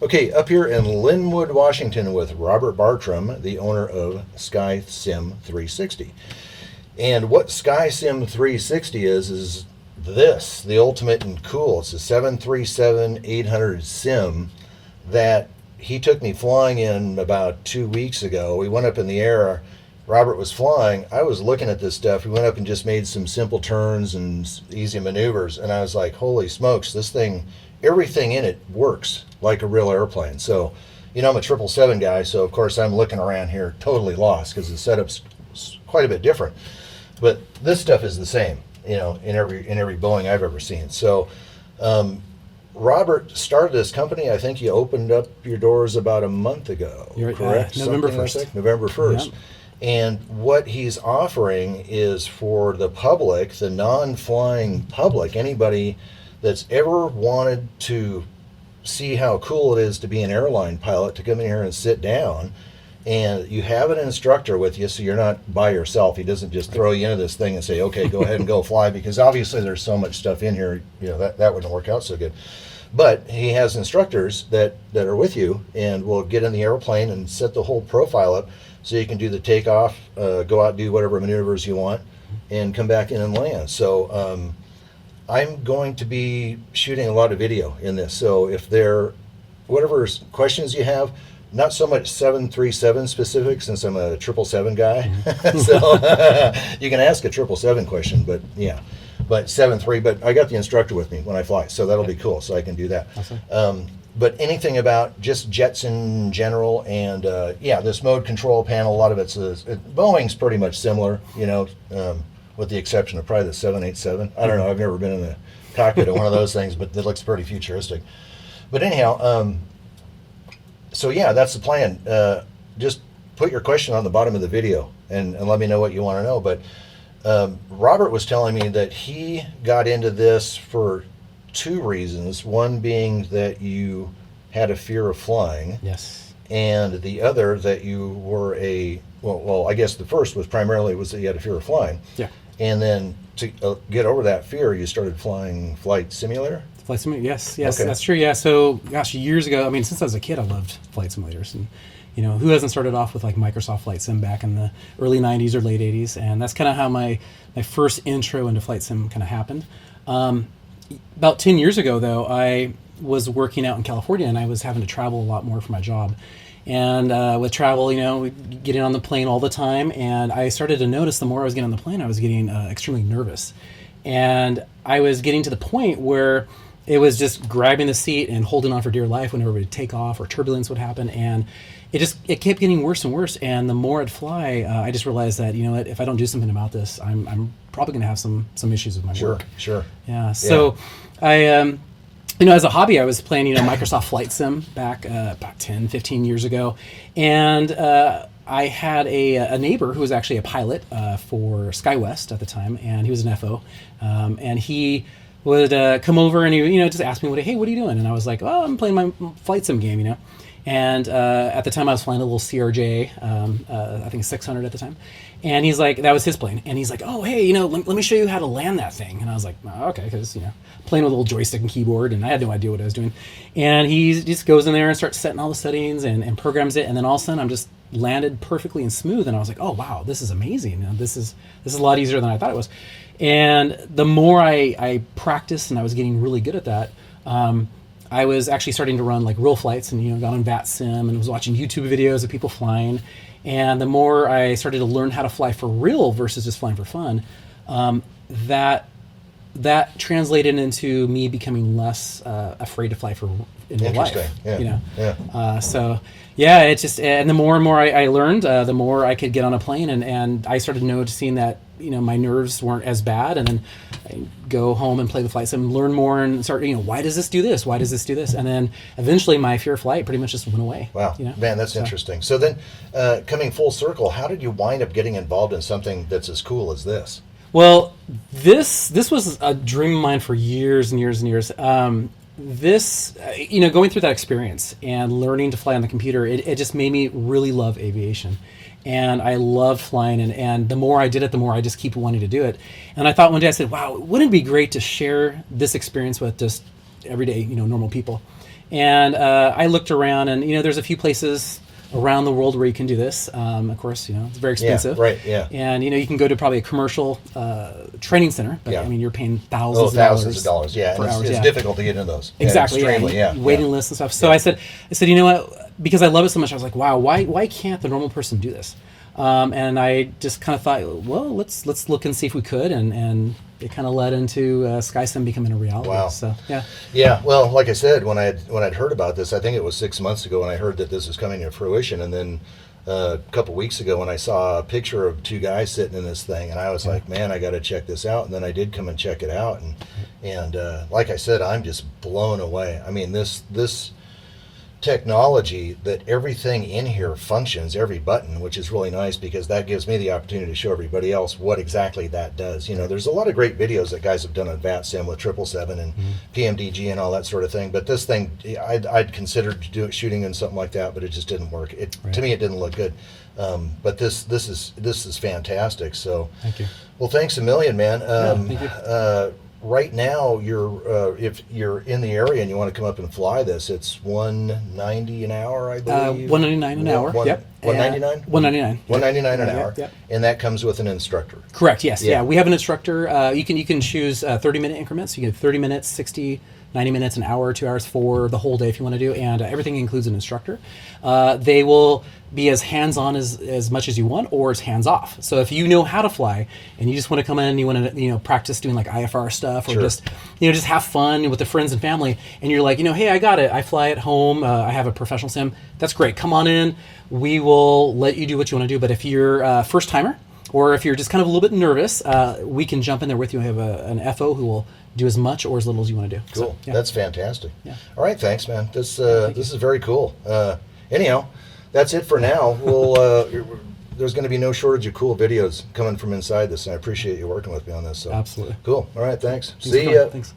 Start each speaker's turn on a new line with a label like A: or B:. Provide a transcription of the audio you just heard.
A: Okay, up here in Linwood, Washington, with Robert Bartram, the owner of SKYSIM360. And what SKYSIM360 is this, the ultimate and cool. It's a 737-800 sim that he took me flying in about 2 weeks ago. We went up in the air. Robert was flying. I was looking at this stuff. We went up and just made some simple turns and easy maneuvers. And I was like, holy smokes, this thing, everything in it works like a real airplane. So, I'm a 777 guy. So, of course, I'm looking around here totally lost because the setup's quite a bit different. But this stuff is the same, in every Boeing I've ever seen. So, Robert started this company. I think you opened up your doors about a month ago, correct?
B: November 1st.
A: November 1st. Yep. And what he's offering is for the public, the non-flying public, anybody that's ever wanted to see how cool it is to be an airline pilot, to come in here and sit down. And you have an instructor with you, so you're not by yourself. He doesn't just throw you into this thing and say, okay, go ahead and go fly, because obviously there's so much stuff in here, that wouldn't work out so good. But he has instructors that are with you and will get in the airplane and set the whole profile up so you can do the takeoff, go out, do whatever maneuvers you want, and come back in and land. So I'm going to be shooting a lot of video in this. So if whatever questions you have, not so much 737 specific, since I'm a 777 guy. So you can ask a 777 question, but yeah. But 7.3, but I got the instructor with me when I fly, so that'll be cool, so I can do that. Awesome. But anything about just jets in general, and this mode control panel, a lot of Boeing's pretty much similar, with the exception of probably the 787. I don't know, I've never been in the cockpit of one of those things, but it looks pretty futuristic. But anyhow, so yeah, that's the plan. Just put your question on the bottom of the video and let me know what you want to know. But Robert was telling me that he got into this for two reasons. One being that you had a fear of flying.
B: Yes.
A: And the other that you were I guess the first was that you had a fear of flying.
B: Yeah.
A: And then to get over that fear, you started flying Flight Simulator?
B: Flight Simulator, yes, okay. That's true, yeah. So, gosh, years ago, since I was a kid, I loved flight simulators. And, who hasn't started off with, Microsoft Flight Sim back in the early 90s or late 80s? And that's kind of how my first intro into Flight Sim kind of happened. About 10 years ago, though, I was working out in California, and I was having to travel a lot more for my job. And with travel, getting on the plane all the time, and I started to notice the more I was getting on the plane, I was getting extremely nervous. And I was getting to the point where it was just grabbing the seat and holding on for dear life whenever we would take off or turbulence would happen. And it kept getting worse and worse. And the more I'd fly, I just realized that, if I don't do something about this, I'm probably going to have some issues with my work.
A: Sure.
B: Yeah. So I... as a hobby, I was playing, Microsoft Flight Sim back about 10, 15 years ago. And I had a neighbor who was actually a pilot for SkyWest at the time, and he was an FO. And he would come over and he just ask me, hey, what are you doing? And I was like, oh, I'm playing my Flight Sim game, And at the time I was flying a little CRJ, I think 600 at the time. And he's like, that was his plane. And he's like, oh, hey, let me show you how to land that thing. And I was like, oh, okay, because, playing with a little joystick and keyboard, and I had no idea what I was doing. And he just goes in there and starts setting all the settings and programs it. And then all of a sudden I'm just landed perfectly and smooth. And I was like, oh, wow, this is amazing. This is a lot easier than I thought it was. And the more I practiced and I was getting really good at that, I was actually starting to run real flights and got on VATSIM and was watching YouTube videos of people flying. And the more I started to learn how to fly for real versus just flying for fun, that translated into me becoming less afraid to fly in real life.
A: Yeah.
B: So yeah, it's just, and the more and more I learned, the more I could get on a plane, and I started noticing that my nerves weren't as bad, and then I go home and play the flight sim, learn more, and start why does this do this? Why does this do this? And then eventually my fear of flight pretty much just went away.
A: Wow, man, that's interesting. So then, coming full circle, how did you wind up getting involved in something that's as cool as this?
B: Well, this was a dream of mine for years and years and years. Going through that experience and learning to fly on the computer, it just made me really love aviation. And I loved flying, and the more I did it, the more I just keep wanting to do it. And I thought one day, I said, wow, wouldn't it be great to share this experience with just everyday, normal people? And I looked around, and there's a few places around the world where you can do this. Of course, it's very expensive.
A: Yeah, right, yeah.
B: And you can go to probably a commercial training center, but
A: Yeah.
B: I mean, you're paying
A: Thousands of dollars, yeah.
B: for
A: And
B: hours,
A: it's difficult to get into those.
B: Exactly.
A: Yeah, extremely, yeah.
B: Waiting lists and stuff. So I said, you know what? Because I love it so much, I was like, wow, why can't the normal person do this? And I just kind of thought, well, let's look and see if we could, and it kind of led into SkySim becoming a reality.
A: Wow.
B: So yeah.
A: Yeah, well, like I said, when I'd heard about this, I think it was 6 months ago when I heard that this was coming to fruition, and then a couple weeks ago when I saw a picture of two guys sitting in this thing, and I was like, man, I got to check this out. And then I did come and check it out, and like I said, I'm just blown away. I mean, this technology, that everything in here functions, every button, which is really nice because that gives me the opportunity to show everybody else what exactly that does. There's a lot of great videos that guys have done on VATSIM with 777 and PMDG and all that sort of thing, but this thing, I'd considered shooting in something like that, but it just didn't work. To me, it didn't look good. But this is fantastic. So
B: Thank you.
A: well, thanks a million, man.
B: Thank you.
A: Right now, if you're in the area and you want to come up and fly this, it's $190 an hour, I believe.
B: $199 an hour. Yep.
A: $199.
B: $199.
A: $199 an hour.
B: Yep.
A: And that comes with an instructor.
B: Correct. Yes.
A: Yeah.
B: Yeah. We have an instructor. You can choose 30-minute increments. You get 30 minutes, 60, 90 minutes, an hour, 2 hours for the whole day if you want to do, and everything includes an instructor. They will be as hands-on as much as you want, or as hands-off. So if you know how to fly and you just want to come in and you want to practice doing like IFR stuff, or
A: Sure.
B: just have fun with the friends and family, and you're like, hey, I got it. I fly at home. I have a professional sim. That's great. Come on in. We will let you do what you want to do. But if you're a first timer, or if you're just kind of a little bit nervous, we can jump in there with you. We have an FO who will do as much or as little as you want to do.
A: Cool.
B: So, yeah.
A: That's fantastic.
B: Yeah.
A: All right, thanks, man. This is very cool. Anyhow, that's it for now. There's going to be no shortage of cool videos coming from inside this, and I appreciate you working with me on this. So.
B: Absolutely.
A: Cool. All right, thanks.
B: Thanks for
A: See
B: coming.
A: ya.
B: Thanks.